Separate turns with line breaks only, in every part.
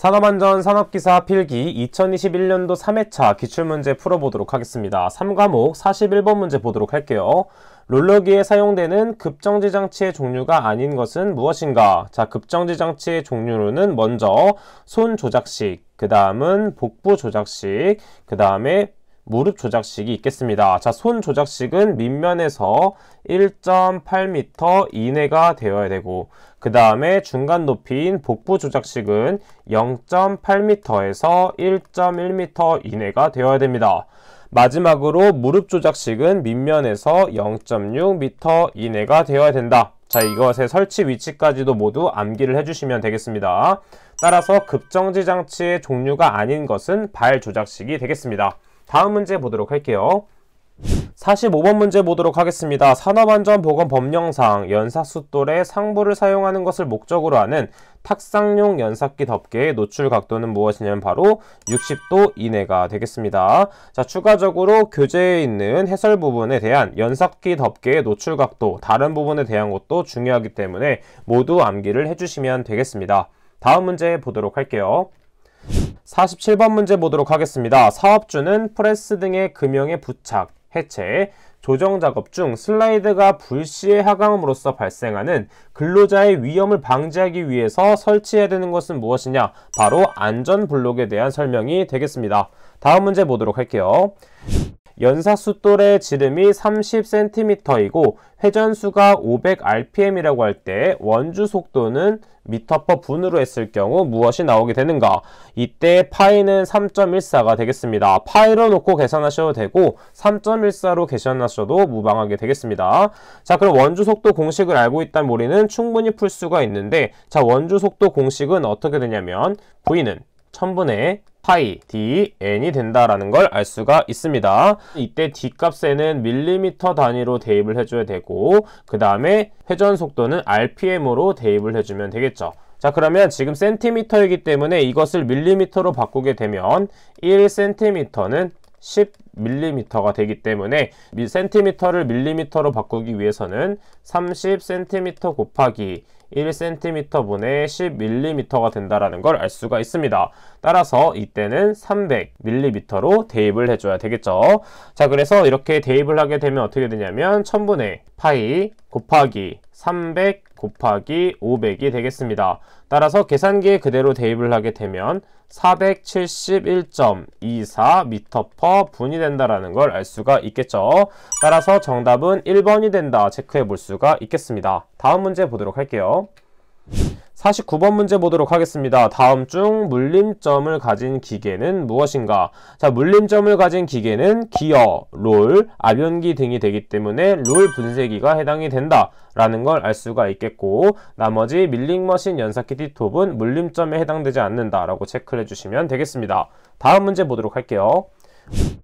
산업안전 산업기사 필기 2021년도 3회차 기출문제 풀어보도록 하겠습니다. 3과목 41번 문제 보도록 할게요. 롤러기에 사용되는 급정지 장치의 종류가 아닌 것은 무엇인가? 자, 급정지 장치의 종류로는 먼저 손 조작식, 그 다음은 복부 조작식, 그 다음에 무릎 조작식이 있겠습니다. 자, 손 조작식은 밑면에서 1.8m 이내가 되어야 되고, 그 다음에 중간 높이인 복부 조작식은 0.8m에서 1.1m 이내가 되어야 됩니다. 마지막으로 무릎 조작식은 밑면에서 0.6m 이내가 되어야 된다. 자, 이것의 설치 위치까지도 모두 암기를 해주시면 되겠습니다. 따라서 급정지 장치의 종류가 아닌 것은 발 조작식이 되겠습니다. 다음 문제 보도록 할게요. 45번 문제 보도록 하겠습니다. 산업안전보건법령상 연사숫돌에 상부를 사용하는 것을 목적으로 하는 탁상용 연사기 덮개의 노출 각도는 무엇이냐면 바로 60도 이내가 되겠습니다. 자, 추가적으로 교재에 있는 해설 부분에 대한 연사기 덮개의 노출 각도, 다른 부분에 대한 것도 중요하기 때문에 모두 암기를 해주시면 되겠습니다. 다음 문제 보도록 할게요. 47번 문제 보도록 하겠습니다. 사업주는 프레스 등의 금형의 부착, 해체, 조정 작업 중 슬라이드가 불시에 하강함으로써 발생하는 근로자의 위험을 방지하기 위해서 설치해야 되는 것은 무엇이냐? 바로 안전블록에 대한 설명이 되겠습니다. 다음 문제 보도록 할게요. 연사숫돌의 지름이 30cm이고 회전수가 500rpm이라고 할 때 원주 속도는 m/분으로 했을 경우 무엇이 나오게 되는가? 이때 파이는 3.14가 되겠습니다. 파이로 놓고 계산하셔도 되고 3.14로 계산하셔도 무방하게 되겠습니다. 자, 그럼 원주 속도 공식을 알고 있다면 우리는 충분히 풀 수가 있는데, 자, 원주 속도 공식은 어떻게 되냐면 V는 1000분의 파이 dn이 된다라는 걸 알 수가 있습니다. 이때 d값에는 밀리미터 단위로 대입을 해줘야 되고, 그 다음에 회전 속도는 rpm으로 대입을 해주면 되겠죠. 자, 그러면 지금 센티미터이기 때문에 이것을 밀리미터로 바꾸게 되면 1cm는 10mm가 되기 때문에 센티미터를 밀리미터로 바꾸기 위해서는 30cm 곱하기 1cm분의 10mm가 된다는 걸 알 수가 있습니다. 따라서 이때는 300mm로 대입을 해줘야 되겠죠. 자, 그래서 이렇게 대입을 하게 되면 어떻게 되냐면 1000분의 파이 곱하기 300 곱하기 500이 되겠습니다. 따라서 계산기에 그대로 대입을 하게 되면 471.24m/분이 된다는 걸 알 수가 있겠죠. 따라서 정답은 1번이 된다 체크해 볼 수가 있겠습니다. 다음 문제 보도록 할게요. 49번 문제 보도록 하겠습니다. 다음 중 물림점을 가진 기계는 무엇인가? 자, 물림점을 가진 기계는 기어, 롤, 압연기 등이 되기 때문에 롤 분쇄기가 해당이 된다라는 걸 알 수가 있겠고, 나머지 밀링머신 연사기 T톱은 물림점에 해당되지 않는다라고 체크를 해주시면 되겠습니다. 다음 문제 보도록 할게요.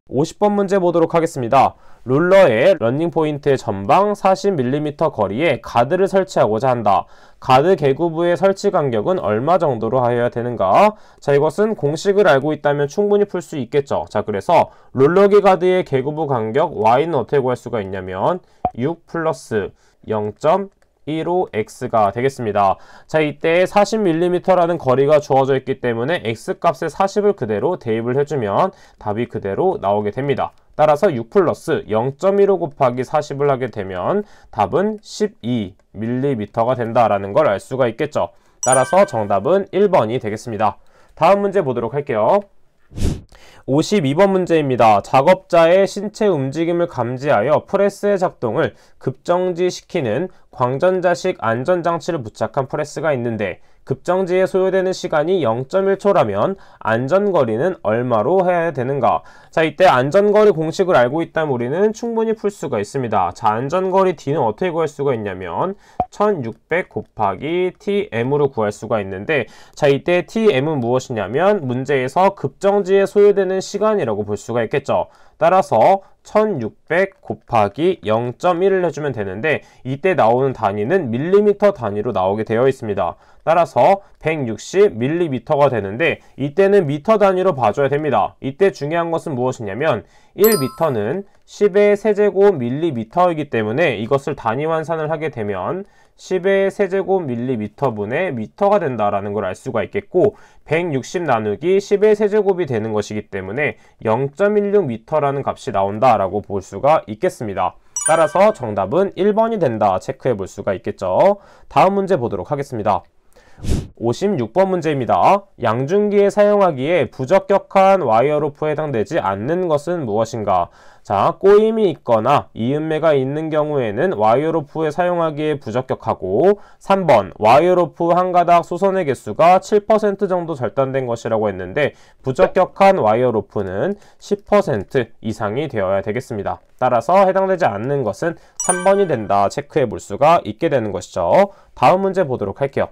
50번 문제 보도록 하겠습니다. 롤러의 러닝 포인트의 전방 40mm 거리에 가드를 설치하고자 한다. 가드 개구부의 설치 간격은 얼마 정도로 하여야 되는가? 자, 이것은 공식을 알고 있다면 충분히 풀 수 있겠죠. 자, 그래서 롤러기 가드의 개구부 간격 y는 어떻게 구할 수가 있냐면 6 플러스 0.15x가 되겠습니다. 자, 이때 40mm라는 거리가 주어져 있기 때문에 x값에 40을 그대로 대입을 해주면 답이 그대로 나오게 됩니다. 따라서 6 플러스 0.15 곱하기 40을 하게 되면 답은 12mm가 된다라는 걸 알 수가 있겠죠. 따라서 정답은 1번이 되겠습니다. 다음 문제 보도록 할게요. 52번 문제입니다. 작업자의 신체 움직임을 감지하여 프레스의 작동을 급정지시키는 광전자식 안전장치를 부착한 프레스가 있는데 급정지에 소요되는 시간이 0.1초라면 안전거리는 얼마로 해야 되는가? 자, 이때 안전거리 공식을 알고 있다면 우리는 충분히 풀 수가 있습니다. 자, 안전거리 D는 어떻게 구할 수가 있냐면 1600 곱하기 TM으로 구할 수가 있는데, 자, 이때 TM은 무엇이냐면 문제에서 급정지에 소요되는 시간이라고 볼 수가 있겠죠. 따라서 1600 곱하기 0.1을 해주면 되는데, 이때 나오는 단위는 밀리미터 단위로 나오게 되어 있습니다. 따라서 160mm가 되는데 이때는 미터 단위로 봐줘야 됩니다. 이때 중요한 것은 무엇이냐면 1m는 10의 세제곱 밀리미터이기 때문에 이것을 단위 환산을 하게 되면 10의 세제곱 밀리미터분의 미터가 된다라는 걸 알 수가 있겠고 160 나누기 10의 세제곱이 되는 것이기 때문에 0.16m라는 값이 나온다라고 볼 수가 있겠습니다. 따라서 정답은 1번이 된다 체크해 볼 수가 있겠죠. 다음 문제 보도록 하겠습니다. 56번 문제입니다. 양중기에 사용하기에 부적격한 와이어로프에 해당되지 않는 것은 무엇인가? 자, 꼬임이 있거나 이음매가 있는 경우에는 와이어로프에 사용하기에 부적격하고 3번 와이어로프 한 가닥 수선의 개수가 7% 정도 절단된 것이라고 했는데 부적격한 와이어로프는 10% 이상이 되어야 되겠습니다. 따라서 해당되지 않는 것은 3번이 된다 체크해 볼 수가 있게 되는 것이죠. 다음 문제 보도록 할게요.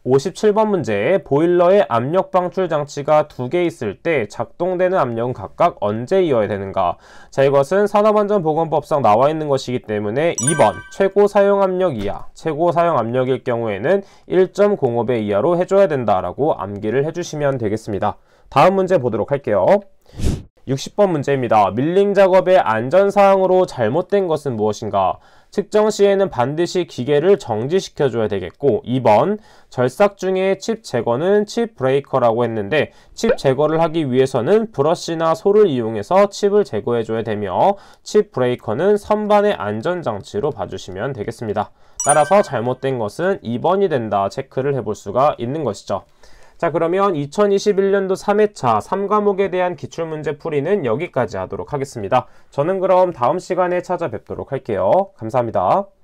57번 문제, 보일러에 압력 방출 장치가 2개 있을 때 작동되는 압력은 각각 언제 이어야 되는가? 자, 이것은 산업안전보건법상 나와 있는 것이기 때문에 2번 최고 사용 압력 이하, 최고 사용 압력일 경우에는 1.05배 이하로 해줘야 된다라고 암기를 해주시면 되겠습니다. 다음 문제 보도록 할게요. 60번 문제입니다. 밀링 작업의 안전사항으로 잘못된 것은 무엇인가? 측정 시에는 반드시 기계를 정지시켜줘야 되겠고 2번 절삭 중에 칩 제거는 칩 브레이커라고 했는데 칩 제거를 하기 위해서는 브러쉬나 솔을 이용해서 칩을 제거해줘야 되며 칩 브레이커는 선반의 안전장치로 봐주시면 되겠습니다. 따라서 잘못된 것은 2번이 된다 체크를 해볼 수가 있는 것이죠. 자, 그러면 2021년도 3회차 3과목에 대한 기출문제 풀이는 여기까지 하도록 하겠습니다. 저는 그럼 다음 시간에 찾아뵙도록 할게요. 감사합니다.